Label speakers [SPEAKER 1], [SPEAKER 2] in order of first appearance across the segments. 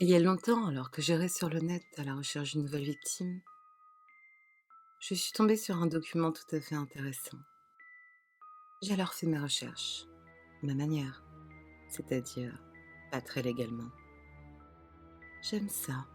[SPEAKER 1] Il y a longtemps, alors que j'errais sur le net à la recherche d'une nouvelle victime, je suis tombée sur un document tout à fait intéressant. J'ai alors fait mes recherches, à ma manière, c'est-à-dire pas très légalement. J'aime ça,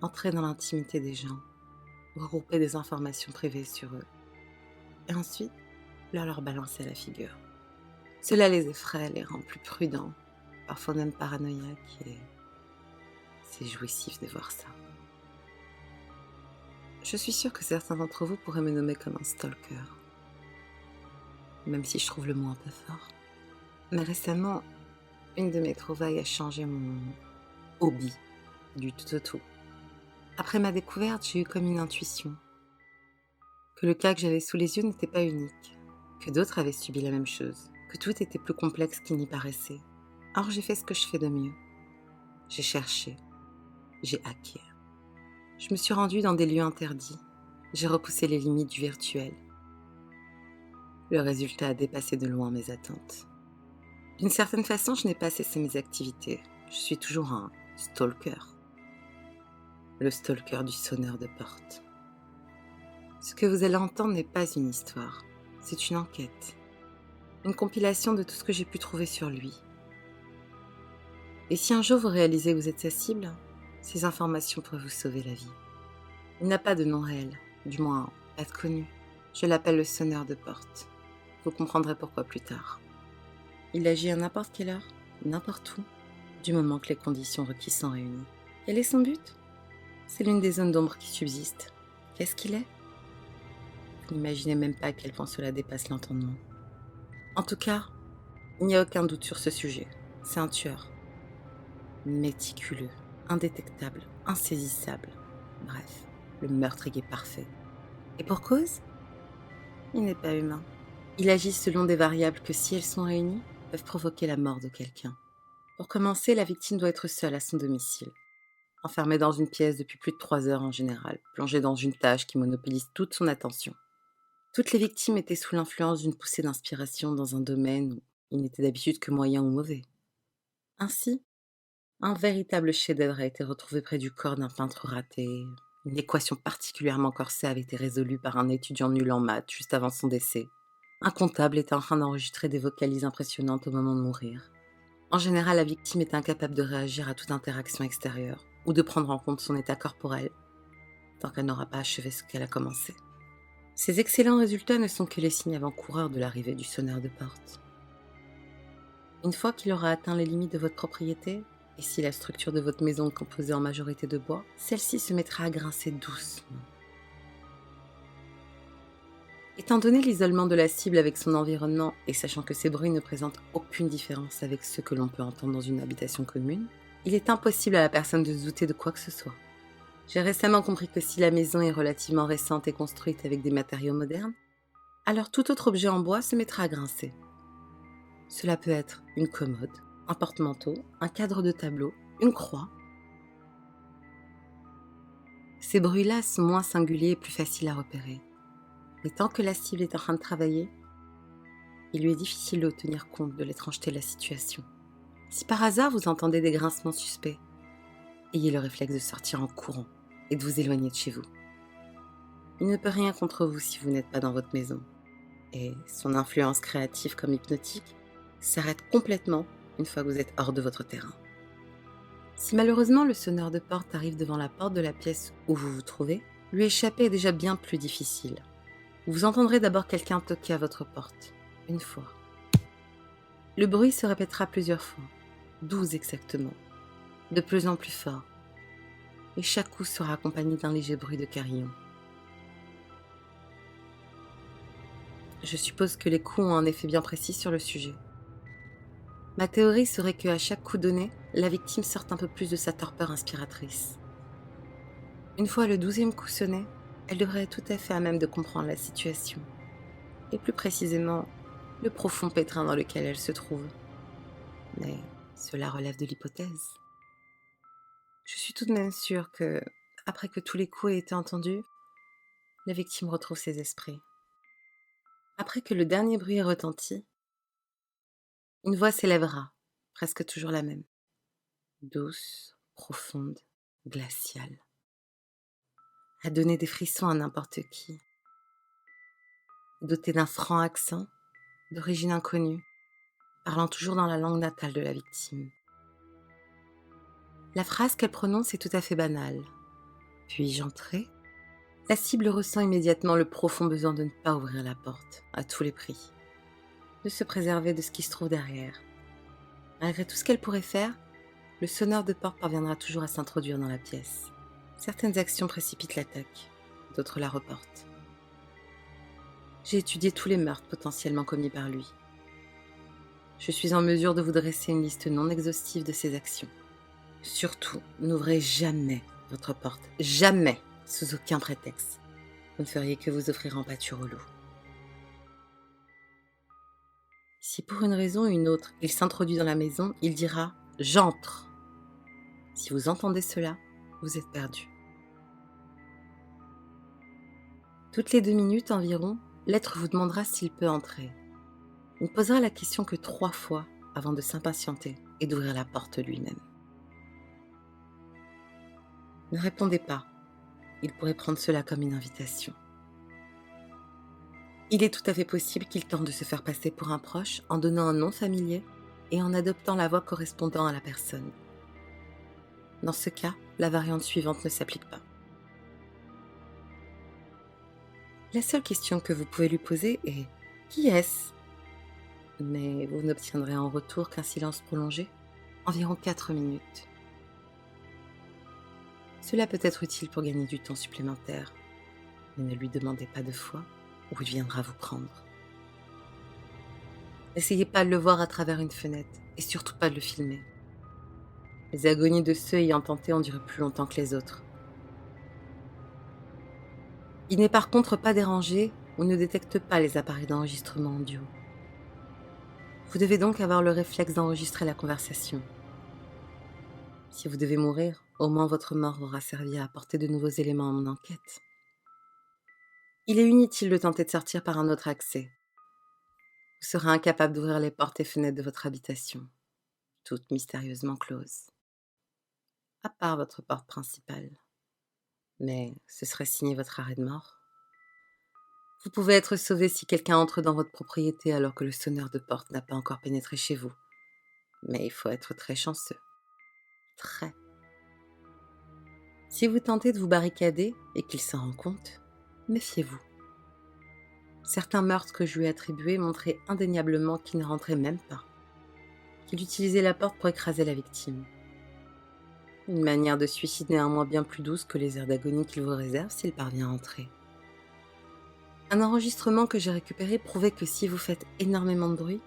[SPEAKER 1] entrer dans l'intimité des gens, regrouper des informations privées sur eux, et ensuite leur balancer à la figure. Cela les effraie, les rend plus prudents, parfois même paranoïaques, et c'est jouissif de voir ça. Je suis sûre que certains d'entre vous pourraient me nommer comme un stalker, même si je trouve le mot un peu fort. Mais récemment, une de mes trouvailles a changé mon hobby du tout au tout. Après ma découverte, j'ai eu comme une intuition que le cas que j'avais sous les yeux n'était pas unique, que d'autres avaient subi la même chose, que tout était plus complexe qu'il n'y paraissait. Alors j'ai fait ce que je fais de mieux. J'ai cherché, j'ai hacké. Je me suis rendue dans des lieux interdits. J'ai repoussé les limites du virtuel. Le résultat a dépassé de loin mes attentes. D'une certaine façon, je n'ai pas cessé mes activités. Je suis toujours un stalker. Le stalker du sonneur de porte. Ce que vous allez entendre n'est pas une histoire, c'est une enquête, une compilation de tout ce que j'ai pu trouver sur lui. Et si un jour vous réalisez que vous êtes sa cible, ces informations pourraient vous sauver la vie. Il n'a pas de nom réel, du moins pas de connu. Je l'appelle le sonneur de porte. Vous comprendrez pourquoi plus tard. Il agit à n'importe quelle heure, n'importe où, du moment que les conditions requises sont réunies. Quel est son but ? C'est l'une des zones d'ombre qui subsistent. Qu'est-ce qu'il est ? Vous n'imaginez même pas à quel point cela dépasse l'entendement. En tout cas, il n'y a aucun doute sur ce sujet. C'est un tueur. Méticuleux, indétectable, insaisissable. Bref, le meurtrier parfait. Et pour cause ? Il n'est pas humain. Il agit selon des variables que, si elles sont réunies, peuvent provoquer la mort de quelqu'un. Pour commencer, la victime doit être seule à son domicile, enfermée dans une pièce depuis plus de 3 heures en général, plongée dans une tâche qui monopolise toute son attention. Toutes les victimes étaient sous l'influence d'une poussée d'inspiration dans un domaine où il n'était d'habitude que moyen ou mauvais. Ainsi, un véritable chef-d'œuvre a été retrouvé près du corps d'un peintre raté. Une équation particulièrement corsée avait été résolue par un étudiant nul en maths juste avant son décès. Un comptable était en train d'enregistrer des vocalises impressionnantes au moment de mourir. En général, la victime est incapable de réagir à toute interaction extérieure ou de prendre en compte son état corporel tant qu'elle n'aura pas achevé ce qu'elle a commencé. Ces excellents résultats ne sont que les signes avant-coureurs de l'arrivée du sonneur de porte. Une fois qu'il aura atteint les limites de votre propriété, et si la structure de votre maison est composée en majorité de bois, celle-ci se mettra à grincer doucement. Étant donné l'isolement de la cible avec son environnement et sachant que ces bruits ne présentent aucune différence avec ceux que l'on peut entendre dans une habitation commune, il est impossible à la personne de se douter de quoi que ce soit. J'ai récemment compris que si la maison est relativement récente et construite avec des matériaux modernes, alors tout autre objet en bois se mettra à grincer. Cela peut être une commode, un porte-manteau, un cadre de tableau, une croix. Ces bruits-là sont moins singuliers et plus faciles à repérer. Mais tant que la cible est en train de travailler, il lui est difficile de tenir compte de l'étrangeté de la situation. Si par hasard vous entendez des grincements suspects, ayez le réflexe de sortir en courant et de vous éloigner de chez vous. Il ne peut rien contre vous si vous n'êtes pas dans votre maison. Et son influence créative comme hypnotique s'arrête complètement une fois que vous êtes hors de votre terrain. Si malheureusement le sonneur de porte arrive devant la porte de la pièce où vous vous trouvez, lui échapper est déjà bien plus difficile. Vous entendrez d'abord quelqu'un toquer à votre porte, une fois. Le bruit se répétera plusieurs fois, 12 exactement, de plus en plus fort, et chaque coup sera accompagné d'un léger bruit de carillon. Je suppose que les coups ont un effet bien précis sur le sujet. Ma théorie serait qu'à chaque coup donné, la victime sorte un peu plus de sa torpeur inspiratrice. Une fois le 12e coup sonné, elle devrait être tout à fait à même de comprendre la situation, et plus précisément, le profond pétrin dans lequel elle se trouve. Mais cela relève de l'hypothèse. Je suis tout de même sûre que, après que tous les coups aient été entendus, la victime retrouve ses esprits. Après que le dernier bruit ait retenti, une voix s'élèvera, presque toujours la même, douce, profonde, glaciale, à donner des frissons à n'importe qui, dotée d'un franc accent, d'origine inconnue, parlant toujours dans la langue natale de la victime. La phrase qu'elle prononce est tout à fait banale. Puis-je entrer ? La cible ressent immédiatement le profond besoin de ne pas ouvrir la porte, à tous les prix, de se préserver de ce qui se trouve derrière. Malgré tout ce qu'elle pourrait faire, le sonneur de porte parviendra toujours à s'introduire dans la pièce. Certaines actions précipitent l'attaque, d'autres la reportent. J'ai étudié tous les meurtres potentiellement commis par lui. Je suis en mesure de vous dresser une liste non exhaustive de ses actions. Surtout, n'ouvrez jamais votre porte. Jamais, sous aucun prétexte. Vous ne feriez que vous offrir en pâture au loup. Si pour une raison ou une autre, il s'introduit dans la maison, il dira « J'entre ». Si vous entendez cela, vous êtes perdu. Toutes les 2 minutes environ, l'être vous demandera s'il peut entrer. Il ne posera la question que 3 fois avant de s'impatienter et d'ouvrir la porte lui-même. Ne répondez pas, il pourrait prendre cela comme une invitation. Il est tout à fait possible qu'il tente de se faire passer pour un proche en donnant un nom familier et en adoptant la voix correspondant à la personne. Dans ce cas, la variante suivante ne s'applique pas. La seule question que vous pouvez lui poser est « Qui est-ce » Mais vous n'obtiendrez en retour qu'un silence prolongé, environ 4 minutes. Cela peut être utile pour gagner du temps supplémentaire, mais ne lui demandez pas 2 fois ou il viendra vous prendre. N'essayez pas de le voir à travers une fenêtre et surtout pas de le filmer. Les agonies de ceux ayant tenté ont duré plus longtemps que les autres. Il n'est par contre pas dérangé ou ne détecte pas les appareils d'enregistrement audio. Vous devez donc avoir le réflexe d'enregistrer la conversation. Si vous devez mourir, au moins votre mort aura servi à apporter de nouveaux éléments à mon enquête. Il est inutile de tenter de sortir par un autre accès. Vous serez incapable d'ouvrir les portes et fenêtres de votre habitation, toutes mystérieusement closes. À part votre porte principale. Mais ce serait signer votre arrêt de mort. Vous pouvez être sauvé si quelqu'un entre dans votre propriété alors que le sonneur de porte n'a pas encore pénétré chez vous. Mais il faut être très chanceux. Très. Si vous tentez de vous barricader et qu'il s'en rend compte, méfiez-vous. Certains meurtres que je lui ai attribués montraient indéniablement qu'il ne rentrait même pas, qu'il utilisait la porte pour écraser la victime. Une manière de suicide néanmoins bien plus douce que les heures d'agonie qu'il vous réserve s'il parvient à entrer. Un enregistrement que j'ai récupéré prouvait que si vous faites énormément de bruit,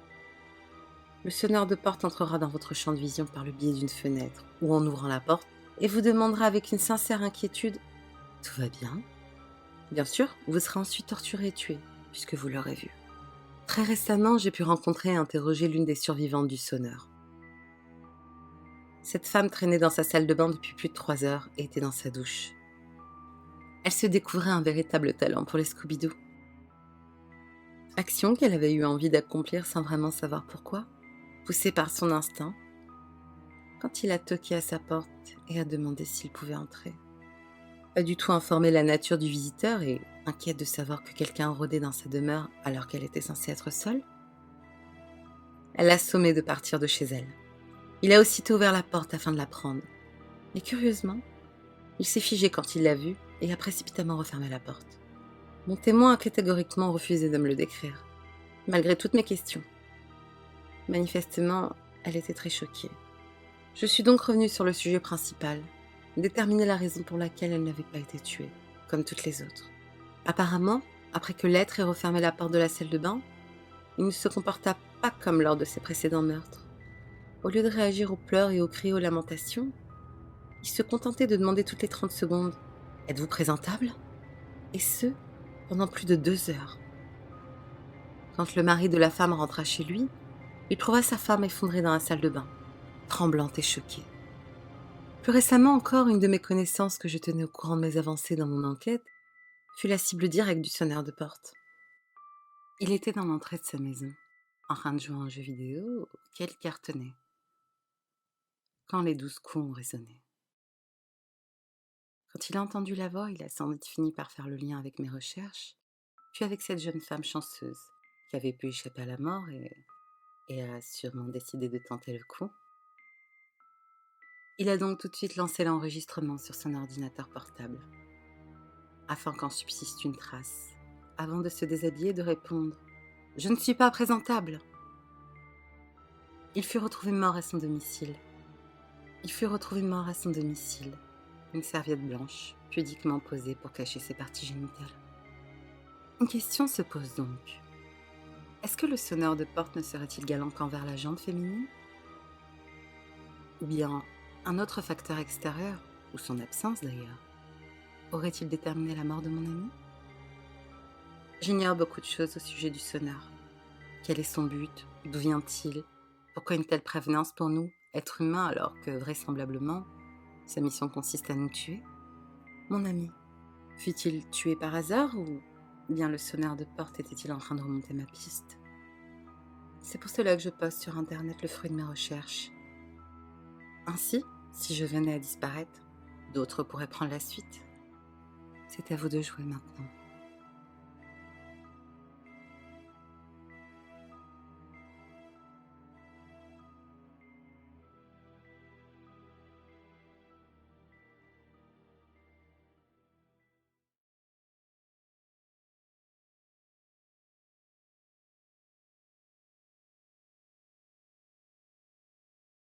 [SPEAKER 1] le sonneur de porte entrera dans votre champ de vision par le biais d'une fenêtre ou en ouvrant la porte et vous demandera avec une sincère inquiétude « Tout va bien ?» Bien sûr, vous serez ensuite torturé et tué, puisque vous l'aurez vu. Très récemment, j'ai pu rencontrer et interroger l'une des survivantes du sonneur. Cette femme traînait dans sa salle de bain depuis plus de 3 heures et était dans sa douche. Elle se découvrait un véritable talent pour les Scooby-Doo. Action qu'elle avait eu envie d'accomplir sans vraiment savoir pourquoi, poussée par son instinct, quand il a toqué à sa porte et a demandé s'il pouvait entrer. Pas du tout informée de la nature du visiteur et inquiète de savoir que quelqu'un rôdait dans sa demeure alors qu'elle était censée être seule, elle l'a sommé de partir de chez elle. Il a aussitôt ouvert la porte afin de la prendre. Mais curieusement, il s'est figé quand il l'a vue et a précipitamment refermé la porte. Mon témoin a catégoriquement refusé de me le décrire, malgré toutes mes questions. Manifestement, elle était très choquée. Je suis donc revenue sur le sujet principal, déterminer la raison pour laquelle elle n'avait pas été tuée, comme toutes les autres. Apparemment, après que l'être ait refermé la porte de la salle de bain, il ne se comporta pas comme lors de ses précédents meurtres. Au lieu de réagir aux pleurs et aux cris aux lamentations, il se contentait de demander toutes les 30 secondes « Êtes-vous présentable ?» Et ce, pendant plus de 2 heures. Quand le mari de la femme rentra chez lui, il trouva sa femme effondrée dans la salle de bain, tremblante et choquée. Plus récemment encore, une de mes connaissances que je tenais au courant de mes avancées dans mon enquête fut la cible directe du sonneur de porte. Il était dans l'entrée de sa maison, en train de jouer à un jeu vidéo qu'elle cartonnait, quand les 12 coups ont résonné. Quand il a entendu la voix, il a sans doute fini par faire le lien avec mes recherches, puis avec cette jeune femme chanceuse qui avait pu échapper à la mort et a sûrement décidé de tenter le coup. Il a donc tout de suite lancé l'enregistrement sur son ordinateur portable, afin qu'en subsiste une trace, avant de se déshabiller et de répondre « Je ne suis pas présentable !» Il fut retrouvé mort à son domicile. Une serviette blanche, pudiquement posée pour cacher ses parties génitales. Une question se pose donc. Est-ce que le sonneur de porte ne serait-il galant qu'envers la jante féminine? Ou bien un autre facteur extérieur, ou son absence d'ailleurs, aurait-il déterminé la mort de mon ami? J'ignore beaucoup de choses au sujet du sonneur. Quel est son but? D'où vient-il? Pourquoi une telle prévenance pour nous, êtres humains, alors que vraisemblablement, sa mission consiste à nous tuer? Mon ami, fut-il tué par hasard ou bien le sonneur de porte était-il en train de remonter ma piste? C'est pour cela que je poste sur Internet le fruit de mes recherches. Ainsi, si je venais à disparaître, d'autres pourraient prendre la suite. C'est à vous de jouer maintenant.